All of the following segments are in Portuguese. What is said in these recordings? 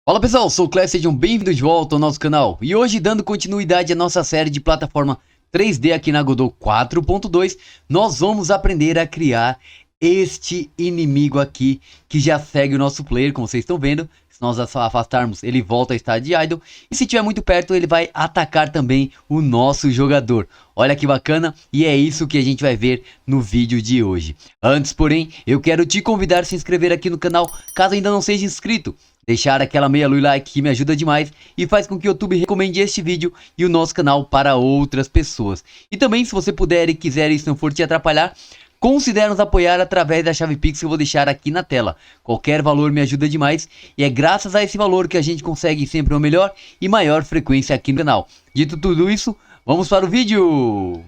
Fala pessoal, sou o Cléo, sejam bem-vindos de volta ao nosso canal. E hoje, dando continuidade à nossa série de plataforma 3D aqui na Godot 4.2, nós vamos aprender a criar este inimigo aqui, que já segue o nosso player, como vocês estão vendo. Se nós afastarmos, ele volta a estar de idle. E se estiver muito perto, ele vai atacar também o nosso jogador. Olha que bacana, e é isso que a gente vai ver no vídeo de hoje. Antes, porém, eu quero te convidar a se inscrever aqui no canal, caso ainda não seja inscrito. Deixar aquela meia luz like que me ajuda demais e faz com que o YouTube recomende este vídeo e o nosso canal para outras pessoas. E também, se você puder e quiser e isso não for te atrapalhar, considere nos apoiar através da chave Pix que eu vou deixar aqui na tela. Qualquer valor me ajuda demais e é graças a esse valor que a gente consegue sempre uma melhor e maior frequência aqui no canal. Dito tudo isso, vamos para o vídeo!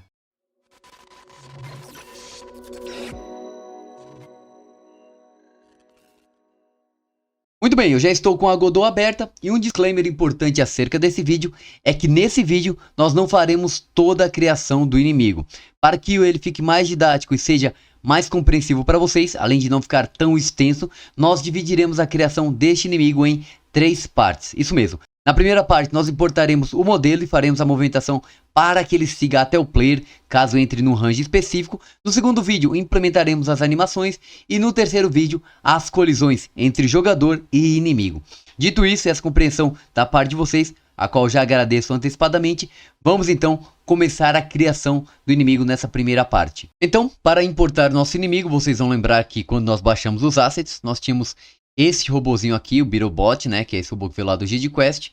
Muito bem, eu já estou com a Godot aberta e um disclaimer importante acerca desse vídeo é que nesse vídeo nós não faremos toda a criação do inimigo. Para que ele fique mais didático e seja mais compreensivo para vocês, além de não ficar tão extenso, nós dividiremos a criação deste inimigo em 3 partes. Isso mesmo. Na primeira parte nós importaremos o modelo e faremos a movimentação para que ele siga até o player, caso entre num range específico. No segundo vídeo implementaremos as animações e no terceiro vídeo as colisões entre jogador e inimigo. Dito isso, essa compreensão da parte de vocês, a qual já agradeço antecipadamente, vamos então começar a criação do inimigo nessa primeira parte. Então, para importar nosso inimigo, vocês vão lembrar que quando nós baixamos os assets, nós tínhamos esse robozinho aqui, o BeetleBot, né, que é esse robô que veio lá do GDQuest.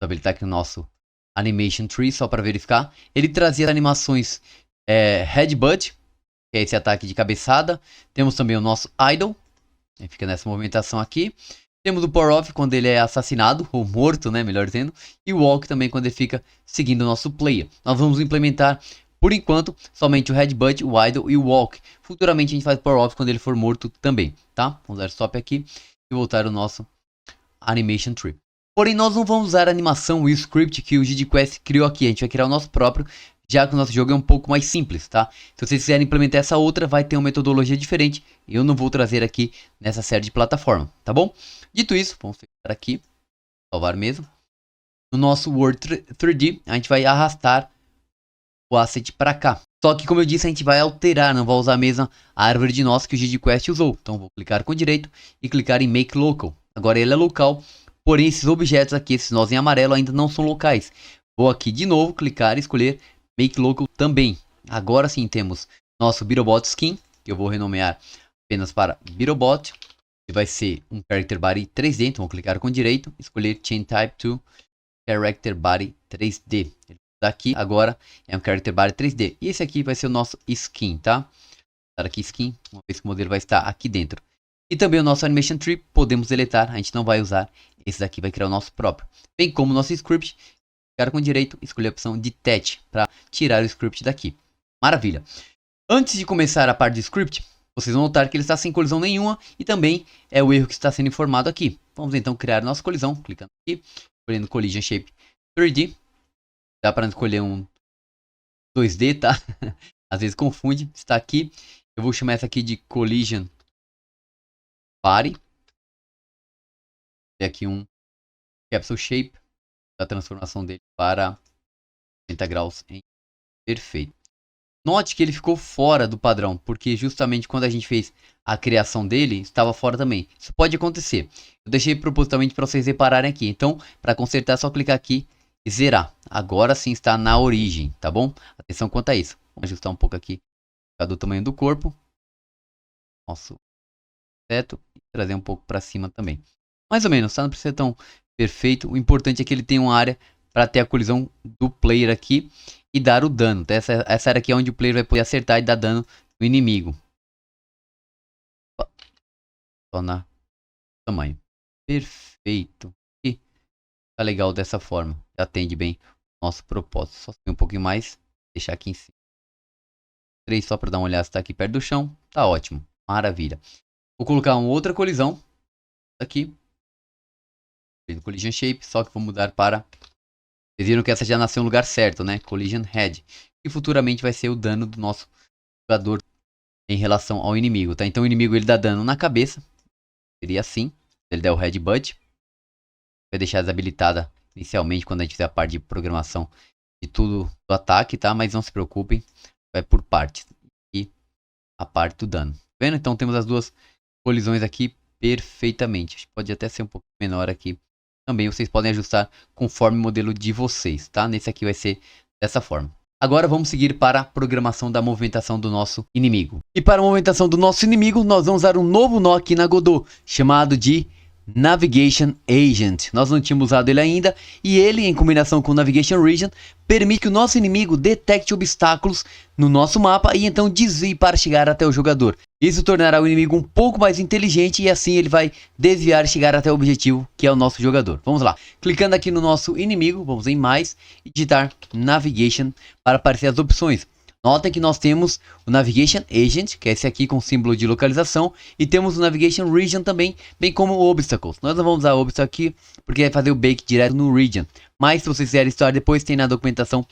Ele está aqui no nosso Animation Tree, só para verificar. Ele trazia animações Headbutt, que é esse ataque de cabeçada. Temos também o nosso Idle, que fica nessa movimentação aqui. Temos o Power Off quando ele é assassinado, ou morto, né, melhor dizendo. E o Walk também quando ele fica seguindo o nosso player. Nós vamos implementar, por enquanto, somente o Headbutt, o Idle e o Walk. Futuramente a gente faz o Power Off quando ele for morto também, tá? Vamos dar stop aqui e voltar o nosso Animation Tree. Porém, nós não vamos usar a animação e o script que o GDQuest criou aqui. A gente vai criar o nosso próprio, já que o nosso jogo é um pouco mais simples, tá? Se vocês quiserem implementar essa outra, vai ter uma metodologia diferente. Eu não vou trazer aqui nessa série de plataforma, tá bom? Dito isso, vamos fechar aqui, salvar mesmo. No nosso World 3D, a gente vai arrastar o asset para cá. Só que, como eu disse, a gente vai alterar, não vai usar a mesma árvore de nós que o GDQuest usou. Então, vou clicar com direito e clicar em Make Local. Agora ele é local, porém esses objetos aqui, esses nós em amarelo, ainda não são locais. Vou aqui de novo, clicar e escolher Make Local também. Agora sim temos nosso BeetleBot Skin, que eu vou renomear apenas para BeetleBot. E vai ser um Character Body 3D, então vou clicar com direito, escolher Chain Type to Character Body 3D. Daqui agora é um Character Body 3D. E esse aqui vai ser o nosso Skin, tá? Vou dar aqui Skin, uma vez que o modelo vai estar aqui dentro. E também o nosso Animation Tree podemos deletar, a gente não vai usar. Esse daqui vai criar o nosso próprio. Bem como o nosso script, clicar com direito, escolher a opção Detach para tirar o script daqui. Maravilha! Antes de começar a parte do script, vocês vão notar que ele está sem colisão nenhuma e também é o erro que está sendo informado aqui. Vamos então criar nossa colisão, clicando aqui, escolhendo Collision Shape 3D. Dá para escolher um 2D, tá? Às vezes confunde, está aqui. Eu vou chamar essa aqui de Collision Body. Tem aqui um Capsule Shape, da transformação dele para 90 graus em perfeito. Note que ele ficou fora do padrão, porque justamente quando a gente fez a criação dele, estava fora também. Isso pode acontecer. Eu deixei propositalmente para vocês repararem aqui. Então, para consertar, é só clicar aqui e zerar. Agora sim está na origem, tá bom? Atenção quanto a isso. Vamos ajustar um pouco aqui do tamanho do corpo. Nosso teto. E trazer um pouco para cima também. Mais ou menos, tá? Não precisa ser tão perfeito. O importante é que ele tenha uma área para ter a colisão do player aqui e dar o dano. Tá? Essa área aqui é onde o player vai poder acertar e dar dano no inimigo. Só na tamanho. Perfeito. E tá legal dessa forma. Atende bem o nosso propósito. Só subir um pouquinho mais. Deixar aqui em cima. 3 só para dar uma olhada se tá aqui perto do chão. Tá ótimo. Maravilha. Vou colocar uma outra colisão. Aqui. Collision Shape. Só que vou mudar para... Vocês viram que essa já nasceu no lugar certo, né? Collision Head. E futuramente vai ser o dano do nosso jogador em relação ao inimigo, tá? Então o inimigo ele dá dano na cabeça. Seria assim. Se ele der o Headbutt. vai deixar desabilitada inicialmente quando a gente fizer a parte de programação de tudo do ataque, tá? Mas não se preocupem, vai por partes. E a parte do dano. Tá vendo? Então temos as duas colisões aqui perfeitamente. Pode até ser um pouco menor aqui. Também vocês podem ajustar conforme o modelo de vocês, tá? Nesse aqui vai ser dessa forma. Agora vamos seguir para a programação da movimentação do nosso inimigo. E para a movimentação do nosso inimigo, nós vamos usar um novo nó aqui na Godot, chamado de Navigation Agent. Nós não tínhamos usado ele ainda, e ele, em combinação com o Navigation Region, permite que o nosso inimigo detecte obstáculos no nosso mapa e então desvie para chegar até o jogador. Isso tornará o inimigo um pouco mais inteligente e assim ele vai desviar e chegar até o objetivo, que é o nosso jogador. Vamos lá. Clicando aqui no nosso inimigo, vamos em mais e digitar Navigation para aparecer as opções. Notem que nós temos o Navigation Agent, que é esse aqui com símbolo de localização, e temos o Navigation Region também, bem como o Obstacles. Nós não vamos usar o Obstacle aqui, porque vai fazer o bake direto no Region. Mas se vocês quiserem estudar depois, tem na documentação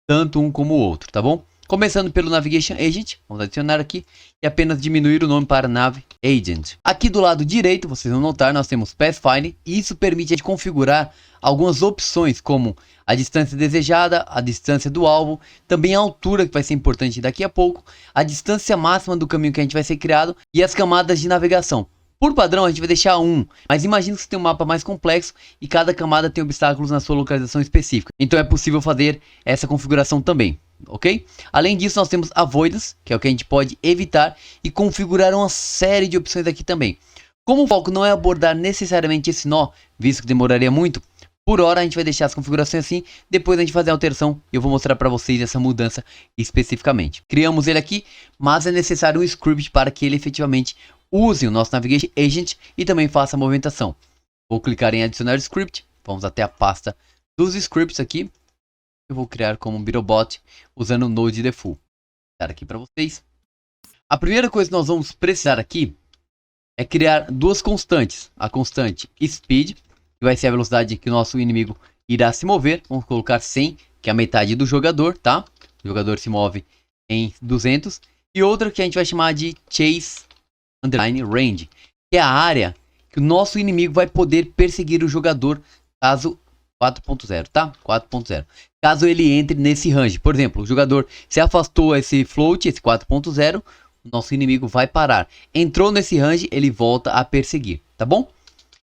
tanto um como o outro, tá bom? Começando pelo Navigation Agent, vamos adicionar aqui e apenas diminuir o nome para Nav Agent. Aqui do lado direito, vocês vão notar, nós temos Pathfinder e isso permite a gente configurar algumas opções como a distância desejada, a distância do alvo, também a altura que vai ser importante daqui a pouco, a distância máxima do caminho que a gente vai ser criado e as camadas de navegação. Por padrão a gente vai deixar 1, mas imagina que você tem um mapa mais complexo e cada camada tem obstáculos na sua localização específica. Então é possível fazer essa configuração também, ok? Além disso nós temos Avoidance, que é o que a gente pode evitar e configurar uma série de opções aqui também. Como o foco não é abordar necessariamente esse nó, visto que demoraria muito, por hora a gente vai deixar as configurações assim, depois a gente fazer a alteração e eu vou mostrar para vocês essa mudança especificamente. Criamos ele aqui, mas é necessário um script para que ele efetivamente use o nosso Navigation Agent e também faça a movimentação. Vou clicar em adicionar script, vamos até a pasta dos scripts aqui. Eu vou criar como um BeetleBot usando o Node Default. Vou dar aqui para vocês. A primeira coisa que nós vamos precisar aqui é criar duas constantes. A constante Speed, que vai ser a velocidade que o nosso inimigo irá se mover. Vamos colocar 100, que é a metade do jogador, tá? O jogador se move em 200. E outra que a gente vai chamar de Chase Underline Range, que é a área que o nosso inimigo vai poder perseguir o jogador caso 4.0, tá? 4.0. Caso ele entre nesse range. Por exemplo, o jogador se afastou esse float, esse 4.0, o nosso inimigo vai parar. Entrou nesse range, ele volta a perseguir, tá bom?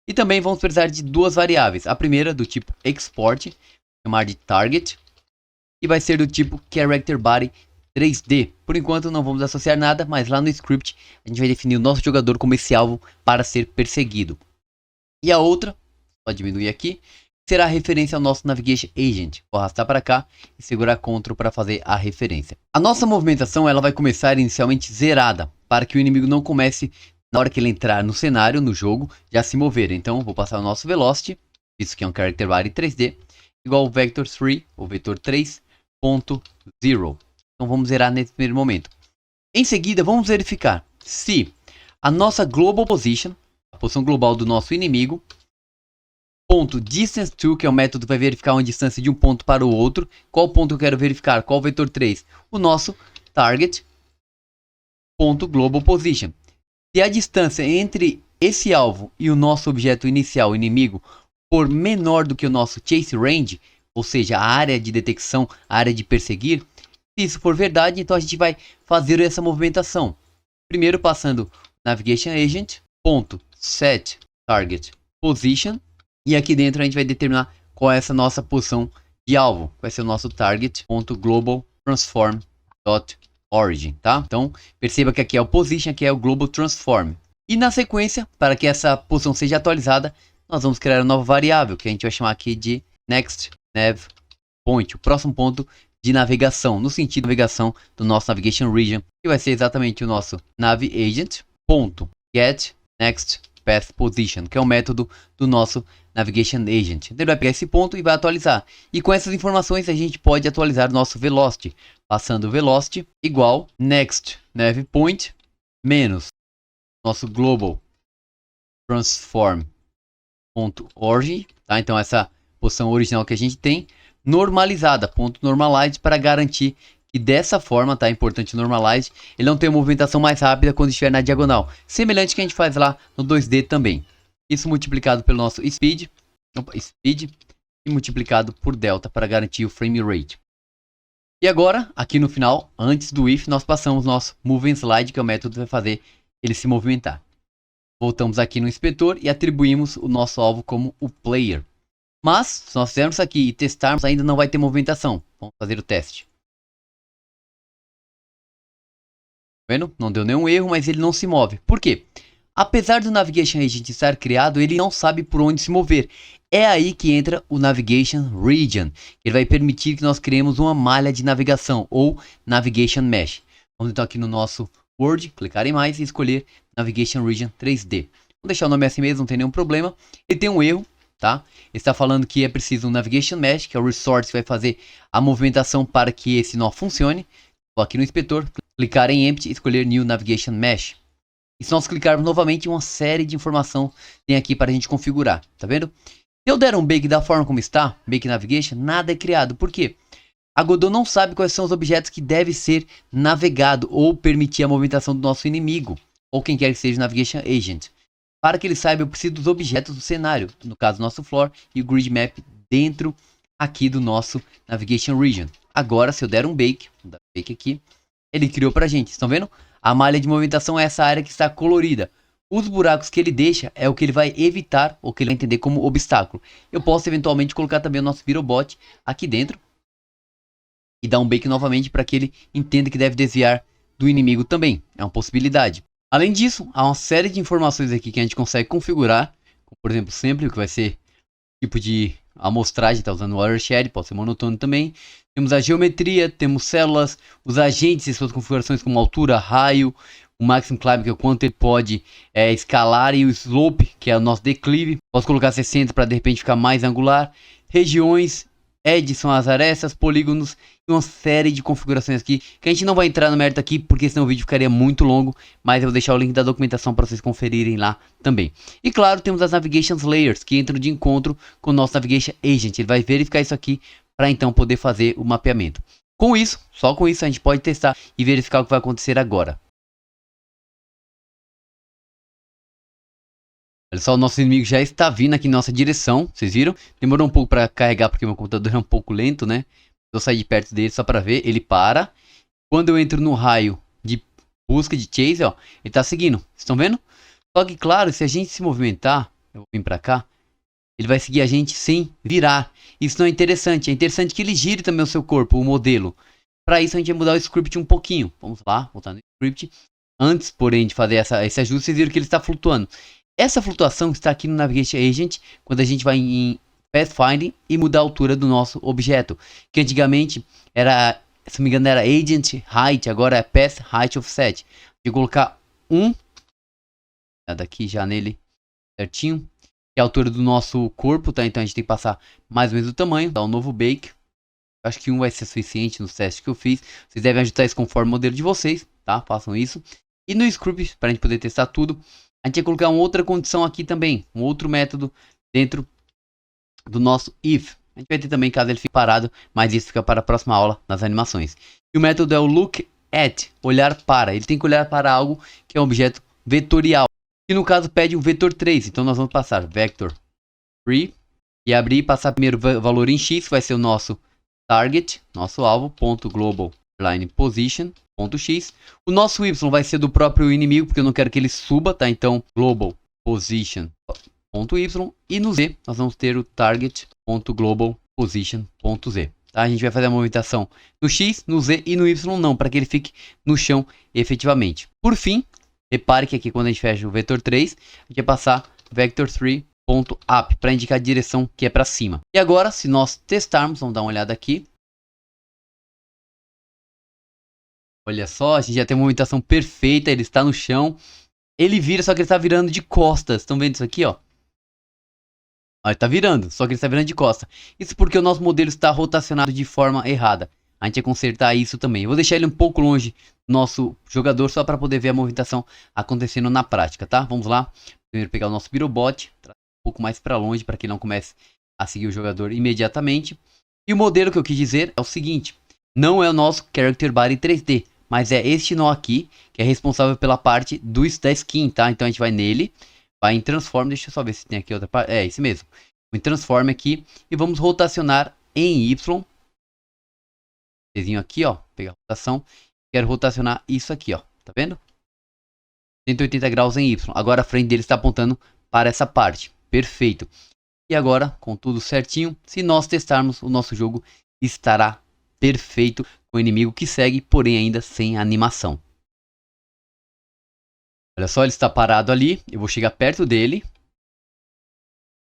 E também vamos precisar de duas variáveis. A primeira do tipo export, chamar de target, e vai ser do tipo character body 3D. Por enquanto não vamos associar nada, mas lá no script a gente vai definir o nosso jogador como esse alvo para ser perseguido. E a outra, pode diminuir aqui, será a referência ao nosso Navigation Agent. Vou arrastar para cá e segurar Ctrl para fazer a referência. A nossa movimentação ela vai começar inicialmente zerada, para que o inimigo não comece, na hora que ele entrar no cenário, no jogo, já se mover. Então vou passar o nosso Velocity, isso que é um Character Body 3D, igual ao Vector 3, ou Vetor 3.0. Então vamos zerar nesse primeiro momento. Em seguida vamos verificar se a nossa Global Position, a posição global do nosso inimigo, ponto Distance to, que é o método que vai verificar uma distância de um ponto para o outro. Qual ponto eu quero verificar? Qual vetor 3? O nosso Target, ponto Global Position. Se a distância entre esse alvo e o nosso objeto inicial, o inimigo, for menor do que o nosso Chase Range, ou seja, a área de detecção, a área de perseguir, se isso for verdade, então a gente vai fazer essa movimentação. Primeiro passando Navigation Agent, ponto set target position, e aqui dentro a gente vai determinar qual é essa nossa posição de alvo. Vai ser o nosso target.global transform.origin, tá? Então perceba que aqui é o position, aqui é o global transform. E na sequência, para que essa posição seja atualizada, nós vamos criar uma nova variável que a gente vai chamar aqui de next nav point, o próximo ponto de navegação, no sentido de navegação do nosso Navigation Region, que vai ser exatamente o nosso Nav Agent, ponto, get next path position, que é o método do nosso Navigation Agent. Ele vai pegar esse ponto e vai atualizar. E com essas informações a gente pode atualizar o nosso Velocity, passando Velocity igual next nav point menos nosso global transform.org, tá? Então essa posição original que a gente tem, normalizada, ponto normalize, para garantir que dessa forma, tá? Importante normalize, ele não tem uma movimentação mais rápida quando estiver na diagonal, semelhante que a gente faz lá no 2D também. Isso multiplicado pelo nosso speed, speed e multiplicado por delta para garantir o frame rate. E agora, aqui no final, antes do if, nós passamos nosso move and slide, que é o método que vai fazer ele se movimentar. Voltamos aqui no inspetor e atribuímos o nosso alvo como o player. Mas, se nós fizermos isso aqui e testarmos, ainda não vai ter movimentação. Vamos fazer o teste. Tá vendo? Não deu nenhum erro, mas ele não se move. Por quê? Apesar do Navigation Agent estar criado, ele não sabe por onde se mover. É aí que entra o Navigation Region. Ele vai permitir que nós criemos uma malha de navegação, ou Navigation Mesh. Vamos então aqui no nosso Word, clicar em mais e escolher Navigation Region 3D. Vou deixar o nome assim mesmo, não tem nenhum problema. Ele tem um erro, tá? Ele está falando que é preciso um Navigation Mesh, que é o resource que vai fazer a movimentação para que esse nó funcione. Vou aqui no inspetor, clicar em Empty e escolher New Navigation Mesh. E se nós clicarmos novamente, uma série de informação tem aqui para a gente configurar, tá vendo? Se eu der um bake da forma como está, Bake Navigation, nada é criado. Por quê? A Godot não sabe quais são os objetos que devem ser navegados ou permitir a movimentação do nosso inimigo, ou quem quer que seja o Navigation Agent. Para que ele saiba, eu preciso dos objetos do cenário, no caso, nosso floor e o grid map dentro aqui do nosso Navigation Region. Agora, se eu der um bake, vou dar um bake aqui, ele criou pra gente, estão vendo? A malha de movimentação é essa área que está colorida. Os buracos que ele deixa é o que ele vai evitar ou que ele vai entender como obstáculo. Eu posso eventualmente colocar também o nosso Virobot aqui dentro e dar um bake novamente para que ele entenda que deve desviar do inimigo também. É uma possibilidade. Além disso, há uma série de informações aqui que a gente consegue configurar. Como, por exemplo, sempre, que vai ser tipo de amostragem, está usando o watershed, pode ser monotônico também. Temos a geometria, temos células, os agentes e suas configurações como altura, raio, o maximum climb, que é o quanto ele pode escalar, e o slope, que é o nosso declive. Posso colocar 60 para de repente ficar mais angular. Regiões, edges são as arestas, polígonos e uma série de configurações aqui que a gente não vai entrar no mérito aqui porque senão o vídeo ficaria muito longo, mas eu vou deixar o link da documentação para vocês conferirem lá também. E claro, temos as Navigation Layers que entram de encontro com o nosso Navigation Agent. Ele vai verificar isso aqui para então poder fazer o mapeamento. Com isso, só com isso a gente pode testar e verificar o que vai acontecer agora. Olha só, o nosso inimigo já está vindo aqui em nossa direção, vocês viram? Demorou um pouco para carregar porque meu computador é um pouco lento, né? Eu saí de perto dele só para ver, ele para. Quando eu entro no raio de busca de chase, ó, ele está seguindo, estão vendo? Só que claro, se a gente se movimentar, eu vou vir para cá, ele vai seguir a gente sem virar. Isso não é interessante, é interessante que ele gire também o seu corpo, o modelo. Para isso a gente vai mudar o script um pouquinho. Vamos lá, voltar no script. Antes, porém, de fazer esse ajuste, vocês viram que ele está flutuando. Essa flutuação está aqui no Navigation Agent, quando a gente vai em Pathfinding e muda a altura do nosso objeto. Que antigamente era, se não me engano, era Agent Height, agora é Path Height Offset. De colocar 1, daqui já nele certinho, que é a altura do nosso corpo, tá? Então a gente tem que passar mais ou menos o tamanho, dar um novo bake. Acho que 1 vai ser suficiente nos testes que eu fiz. Vocês devem ajustar isso conforme o modelo de vocês, tá? Façam isso. E no script, para a gente poder testar tudo, a gente vai colocar uma outra condição aqui também, um outro método dentro do nosso if. A gente vai ter também caso ele fique parado, mas isso fica para a próxima aula nas animações. E o método é o look at, olhar para. Ele tem que olhar para algo que é um objeto vetorial, que no caso pede um vetor 3. Então nós vamos passar vector 3 e abrir e passar primeiro o valor em x, que vai ser o nosso target, nosso alvo, ponto global line position. Ponto X. O nosso Y vai ser do próprio inimigo, porque eu não quero que ele suba, tá? Então, global position ponto Y. E no Z, nós vamos ter o target ponto global position ponto Z. Tá? A gente vai fazer a movimentação no X, no Z e no Y não, para que ele fique no chão efetivamente. Por fim, repare que aqui quando a gente fecha o vetor 3, a gente vai passar vector 3 ponto up, para indicar a direção que é para cima. E agora, se nós testarmos, vamos dar uma olhada aqui. Olha só, a gente já tem uma movimentação perfeita, ele está no chão. Ele vira, só que ele está virando de costas. Estão vendo isso aqui, ó? Ó, ele está virando, só que ele está virando de costas. Isso porque o nosso modelo está rotacionado de forma errada. A gente vai consertar isso também. Eu vou deixar ele um pouco longe do nosso jogador, só para poder ver a movimentação acontecendo na prática, tá? Vamos lá. Primeiro pegar o nosso Virobot, trazer um pouco mais para longe, para que ele não comece a seguir o jogador imediatamente. E o modelo que eu quis dizer é o seguinte. Não é o nosso Character Body 3D. Mas é este nó aqui, que é responsável pela parte da skin, tá? Então a gente vai nele, vai em Transform, deixa eu só ver se tem aqui outra parte. É, esse mesmo. Me transforme aqui e vamos rotacionar em Y. Desenho aqui, ó, pegar a rotação. Quero rotacionar isso aqui, ó, tá vendo? 180 graus em Y. Agora a frente dele está apontando para essa parte. Perfeito. E agora, com tudo certinho, se nós testarmos, o nosso jogo estará perfeito com o inimigo que segue, porém ainda sem animação. Olha só, ele está parado ali. Eu vou chegar perto dele.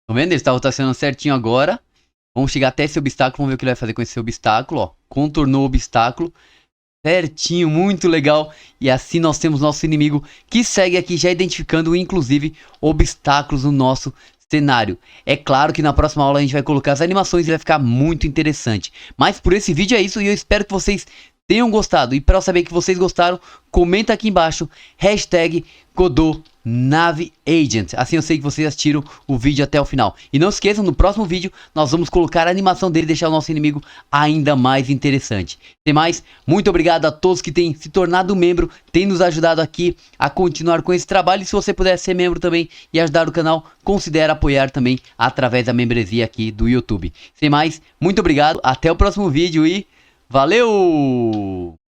Estão vendo? Ele está rotacionando certinho agora. Vamos chegar até esse obstáculo. Vamos ver o que ele vai fazer com esse obstáculo. Ó. Contornou o obstáculo. Certinho, muito legal. E assim nós temos nosso inimigo que segue aqui, já identificando inclusive obstáculos no nosso cenário. É claro que na próxima aula a gente vai colocar as animações e vai ficar muito interessante. Mas por esse vídeo é isso e eu espero que vocês tenham gostado. E para eu saber que vocês gostaram, comenta aqui embaixo, hashtag Godot Nave Agent. Assim eu sei que vocês assistiram o vídeo até o final. E não esqueçam, no próximo vídeo nós vamos colocar a animação dele e deixar o nosso inimigo ainda mais interessante. Sem mais, muito obrigado a todos que têm se tornado membro, têm nos ajudado aqui a continuar com esse trabalho. E se você puder ser membro também e ajudar o canal, considere apoiar também através da membresia aqui do YouTube. Sem mais, muito obrigado, até o próximo vídeo e valeu!